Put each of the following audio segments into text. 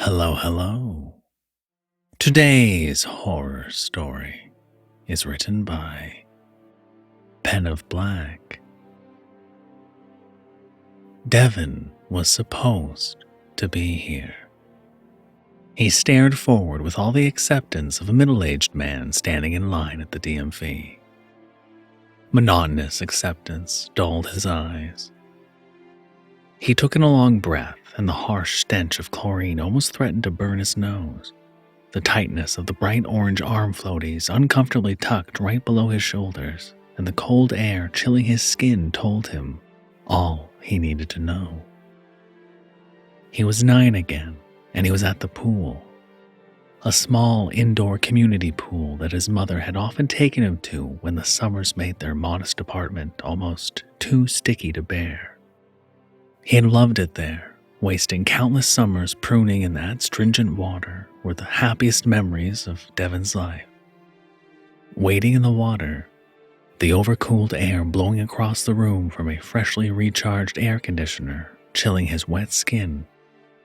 Hello, hello. Today's horror story is written by Pen of Black. Devin was supposed to be here. He stared forward with all the acceptance of a middle-aged man standing in line at the DMV. Monotonous acceptance dulled his eyes. He took in a long breath, and the harsh stench of chlorine almost threatened to burn his nose. The tightness of the bright orange arm floaties uncomfortably tucked right below his shoulders, and the cold air chilling his skin told him all he needed to know. He was 9 again, and he was at the pool. A small indoor community pool that his mother had often taken him to when the summers made their modest apartment almost too sticky to bear. He had loved it there. Wasting countless summers pruning in that stringent water were the happiest memories of Devin's life. Wading in the water, the overcooled air blowing across the room from a freshly recharged air conditioner, chilling his wet skin,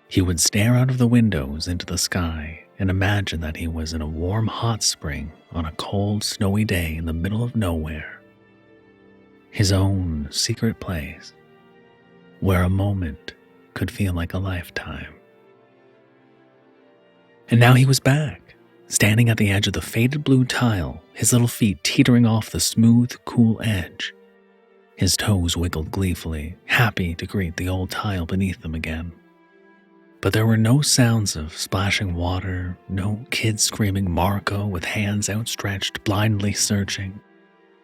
he would stare out of the windows into the sky and imagine that he was in a warm hot spring on a cold, snowy day in the middle of nowhere. His own secret place, where a moment could feel like a lifetime. And now he was back, standing at the edge of the faded blue tile, his little feet teetering off the smooth, cool edge. His toes wiggled gleefully, happy to greet the old tile beneath them again. But there were no sounds of splashing water, no kids screaming Marco with hands outstretched, blindly searching,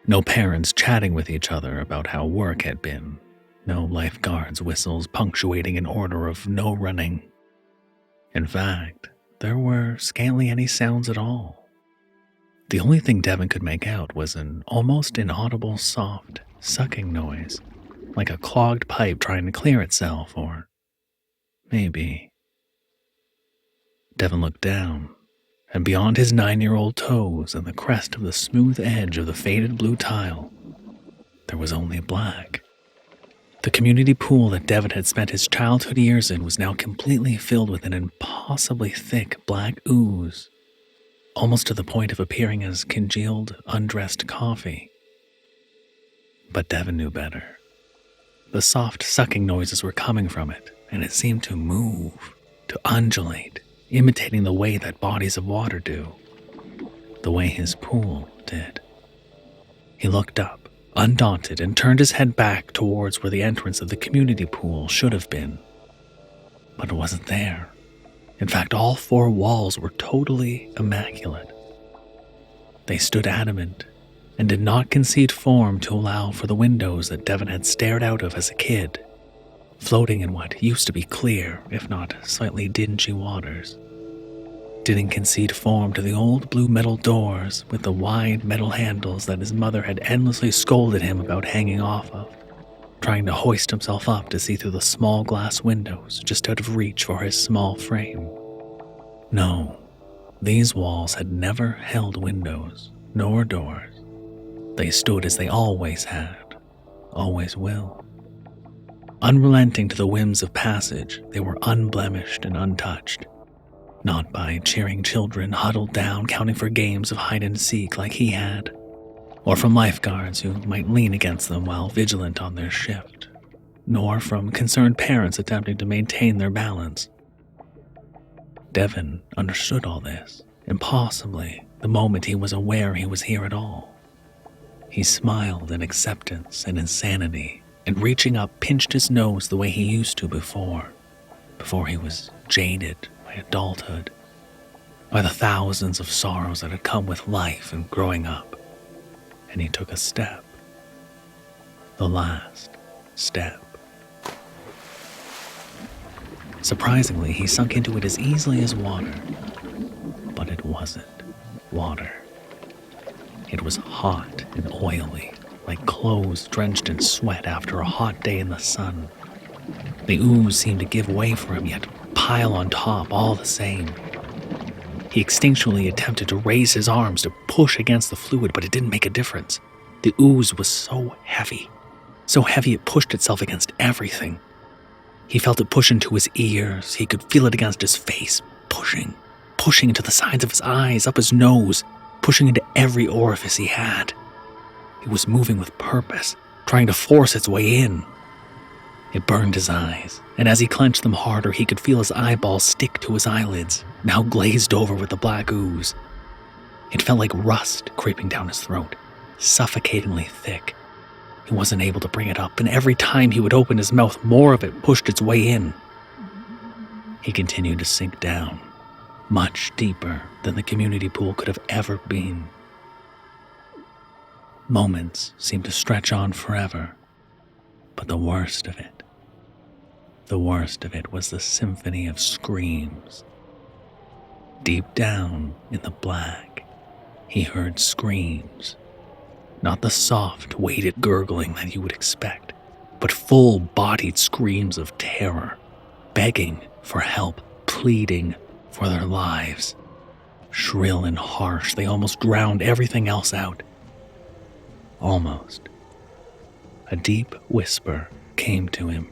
no parents chatting with each other about how work had been. No lifeguards' whistles punctuating an order of no running. In fact, there were scarcely any sounds at all. The only thing Devin could make out was an almost inaudible soft, sucking noise, like a clogged pipe trying to clear itself, or maybe. Devin looked down, and beyond his 9-year-old toes and the crest of the smooth edge of the faded blue tile, there was only black. The community pool that Devin had spent his childhood years in was now completely filled with an impossibly thick black ooze, almost to the point of appearing as congealed, undressed coffee. But Devin knew better. The soft sucking noises were coming from it, and it seemed to move, to undulate, imitating the way that bodies of water do, the way his pool did. He looked up, undaunted, and turned his head back towards where the entrance of the community pool should have been. But it wasn't there. In fact, all 4 walls were totally immaculate. They stood adamant and did not concede form to allow for the windows that Devin had stared out of as a kid, floating in what used to be clear, if not slightly dingy waters. Didn't concede form to the old blue metal doors with the wide metal handles that his mother had endlessly scolded him about hanging off of, trying to hoist himself up to see through the small glass windows just out of reach for his small frame. No, these walls had never held windows nor doors. They stood as they always had, always will. Unrelenting to the whims of passage, they were unblemished and untouched. Not by cheering children huddled down counting for games of hide and seek like he had, or from lifeguards who might lean against them while vigilant on their shift, nor from concerned parents attempting to maintain their balance. Devin understood all this, impossibly, the moment he was aware he was here at all. He smiled in acceptance and insanity, and reaching up pinched his nose the way he used to before he was jaded adulthood, by the thousands of sorrows that had come with life and growing up. And he took a step. The last step. Surprisingly, he sunk into it as easily as water. But it wasn't water. It was hot and oily, like clothes drenched in sweat after a hot day in the sun. The ooze seemed to give way for him, yet pile on top all the same. He instinctually attempted to raise his arms to push against the fluid, but it didn't make a difference. The ooze was so heavy it pushed itself against everything. He felt it push into his ears. He could feel it against his face, pushing into the sides of his eyes, up his nose, pushing into every orifice he had. It was moving with purpose, trying to force its way in. It burned his eyes, and as he clenched them harder, he could feel his eyeballs stick to his eyelids, now glazed over with the black ooze. It felt like rust creeping down his throat, suffocatingly thick. He wasn't able to bring it up, and every time he would open his mouth, more of it pushed its way in. He continued to sink down, much deeper than the community pool could have ever been. Moments seemed to stretch on forever, but the worst of it was the symphony of screams. Deep down in the black, he heard screams. Not the soft, weighted gurgling that you would expect, but full-bodied screams of terror, begging for help, pleading for their lives. Shrill and harsh, they almost drowned everything else out. Almost. A deep whisper came to him,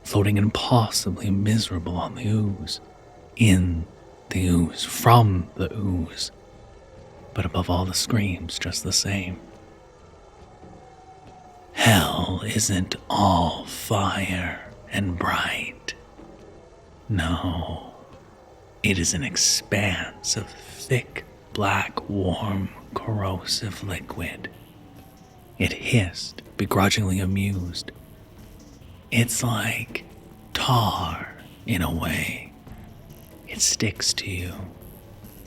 floating impossibly miserable on the ooze, in the ooze, from the ooze, but above all the screams just the same. Hell isn't all fire and bright. No, it is an expanse of thick, black, warm, corrosive liquid. It hissed, begrudgingly amused. It's like tar, in a way. It sticks to you,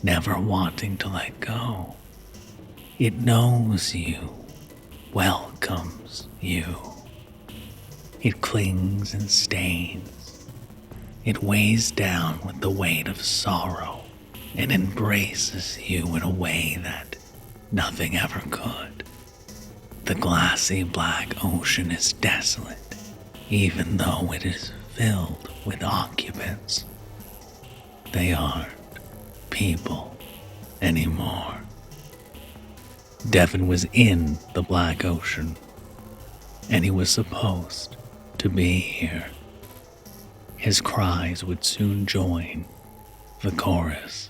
never wanting to let go. It knows you, welcomes you. It clings and stains. It weighs down with the weight of sorrow and embraces you in a way that nothing ever could. The glassy black ocean is desolate, even though it is filled with occupants. They aren't people anymore. Devin was in the black ocean, and he was supposed to be here. His cries would soon join the chorus.